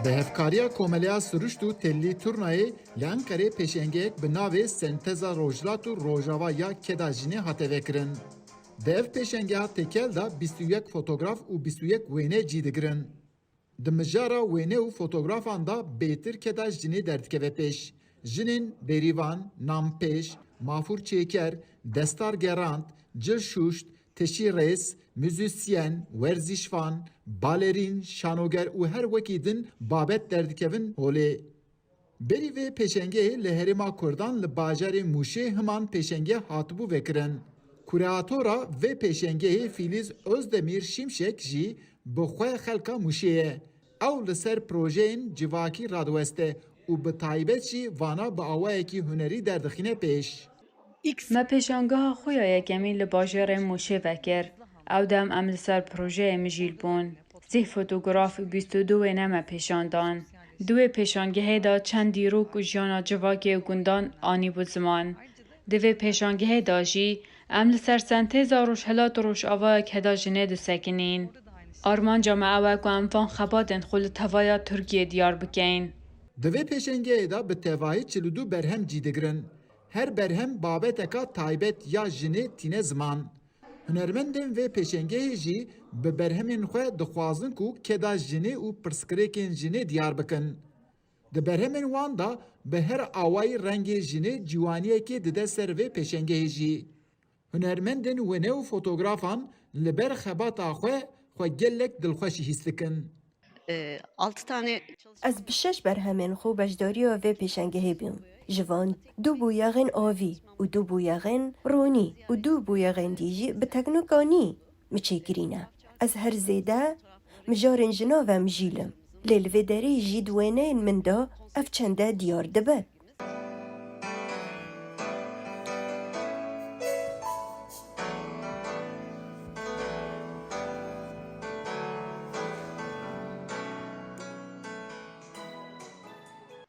Bi hevkariya Komeleya Siruşt û Tellî Turnayê li Enqerê pêşengeyek bi navê Senteza Rojhilat û Rojava ya Keda Jinê hate vekirin. Di ev pêşengeha tekel da 21 fotograf û 21 wêne cî digirin. Di mijara wêne û fotografan da bêtir Keda Jinê derdikeve pêş. Jinên berîvan, nampêş, mafûr çêker, destar gerand, cil şûşt, teşî rês, müzisyen, werzîşvan, balerîn, şanoger û her wekî din babet derdikevin holê. Berî vê pêşengehê li Herêma Kurdan li bajarê Mûşê himan pêşenge hatibû vekirin. Kuratora vê pêşengehê Fîliz Özdemir Şimşek jî bi xwe xelka Mûşê ye. Ew li ser projeyên civakî radweste û bi taybet jî vana bi awayekî hunerî derdixîne pêş. Me pêşangeha xwe ya yekemîn li bajarê Mûşê vekir. Ew dem em li ser projeyê mijîl bûn. Sih fotograf û 22 wêne me pêşandan. Di wê pêşangehê de çend dîrok û jiyana civakê û gundan anîbû ziman. Di vê pêşangehê de jî em li ser sentêza rojhilat û rojava Keda Jinê disekinîn. Armanca me ew e ku em van xebatên xwe li tevaya Tirkiyê diyar bikin. Di vê pêşengehê de bi tevahî 42 berhem cî digirin. Her berhem babeteka taybet ya jinê tîne ziman. Hunermendên vê pêşengehê jî bi berhemên xwe dixwazin ku Keda Jinê û pirsgirêkên jinê diyar bikin. Di berhemên wan da bi her awayî rengê jinê ciwaniyekê dide ser vê pêşengehê jî. Hunermendên wêne û fotografan li ber xebata xwe gelek dilxweşî hîs dikin. 6 tane Ez bi şeş berhemên xwe bejdariya vê pêşengehê bûm. Ji van du bûyerên avî û du bûyerên ronî û du bûyerên dî jî bi teknîkanî mi çêkirîne. Ez her zêde mijarên jina ve mijîlim. Lê li vê derê jî di wêneyên min de ev çende diyar dibe.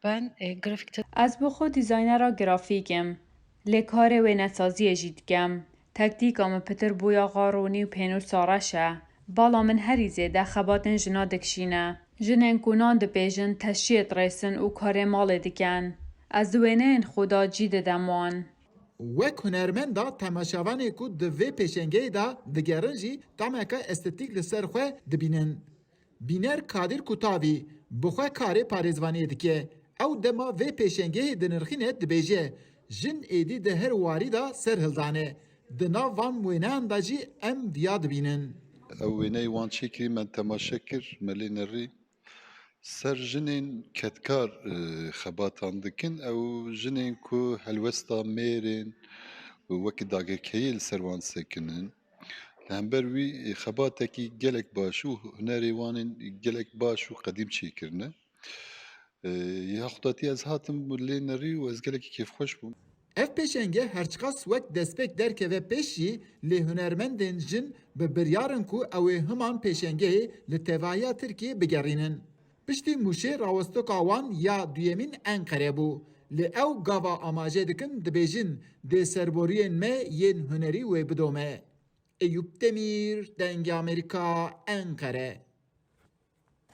ben grafik Ez bi xwe dîzaynera grafîk im. Lê karê wênesaziyê jî dikim. Teknîka me pitir bûya xaronî û pênûsa reş e. Bala min herî zêde xebatên jina dikişîne. Jinên ku nan dipêjin, teşiyê dirêsin û karê malê dikin. Ez di wêneyên xwe de cî didim wan. Wek hunermenda temaşevanê ku di vê pêşengehê de digerin jî tameka estetîk li ser xwe dibînin. Bîner Kadir Kutavî bi xwe karê parêzvaniyê dike. Ew dema vê pêşengehê dinirxîne dibêje. Jin êdî di her warî da ser hildane. Di nav van wêneyan da jî em viya dibînin. Ew wêneyê wan çêkirî me temaşe kir melê nerî. Ser jinên ketkar xebatan dikin ew jinên ku helwesta mêrên wekî dagirkeyê li ser wan sekinin. Li hember wî xebatekî gelek baş û hunerê wan ên gelek baş û qedîm çêkirine. Ya xwedatî ez hatim lê nerî û ez gelekî kêfxweş bûm. Ev pêşenge herçiqas wek destpêk derkeve pêş jî lê hunermendên jin bi biryarin ku ew ê himan pêşengehê li tevahiya Tirkiyê bigerînin. Piştî Mûşê rawestoka wan ya duyemîn Enqere bû. Lê ew gava amaje dikin dibêjin dê serboriyên me yên hunerî wê bidome. Eyüp Demir, Dengê Amerîka, Enqere.